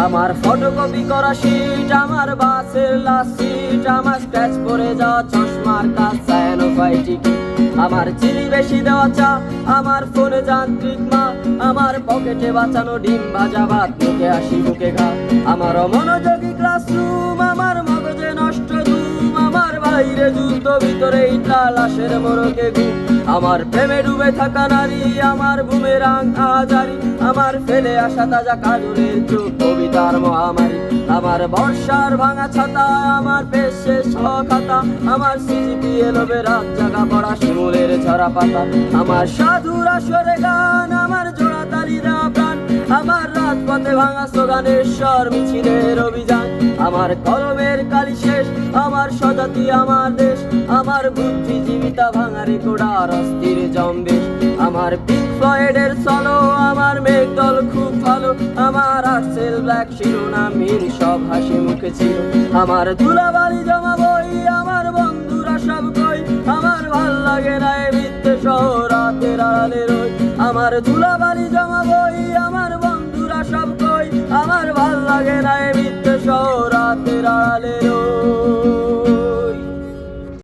আমার ফটোকপি করা শিট, আমার বাসের লাস্ট সিট, আমার স্ক্র্যাচ পড়ে যাওয়া চশমার কাজ, সায়ানোফাইটিকি, আমার চিনি বেশি দেওয়া চা, আমার ফোনে যান্ত্রিক মা, আমার পকেটে বাঁচানো ডিম ভাজা ভাত, মুখে হাসি মুখে ঘা, আমার অমনোযোগী ক্লাসরুম, আমার মগজে নষ্ট ধুম, আমার বাইরে যুদ্ধ ভিতরে ইটলা লাশের মোড়কে ঘুম, আমার প্রেমে ডুবে থাকা নারী, আমার বুমেরাং আজারি, আমার ফেলে আসা তাজা কাজলের চোখ, কবিতার মহামারী, আমার বর্ষার ভাঙা ছাতা, আমার পেশ শেষ খাতা, আমার সিজিপিএ লোভে রাত জাগা পড়া শিমুলের ঝরা পাতা, আমার সাধুর আসরে গান, আমার জোড়া তালি দেওয়া প্রাণ, আমার রাজপথে ভাঙা স্লোগানের স্বর মিছিলের অভিযান, আমার কলমের কালি শেষ, আমার স্বজাতি আমার দেশ, আমার বুদ্ধিজীবিতা ভাঙা রেকর্ড আর অস্থির জম্বেশ, আমার পিঙ্ক ফ্লয়েডের সলো, আমার মেঘদল খুব ভালো, আমার আর্টসেল ব্ল্যাক শিরোনামহীন সব হাসি মুখে ছিল, আমার ধুলাবালি জমা বই, আমার বন্ধুরা সব কই, আমার ভাল লাগে না এ মিথ্যে শহর রাতের আড়ালে রই, আমার ধুলাবালি জমা বই, আমার বন্ধুরা সব কই, আমার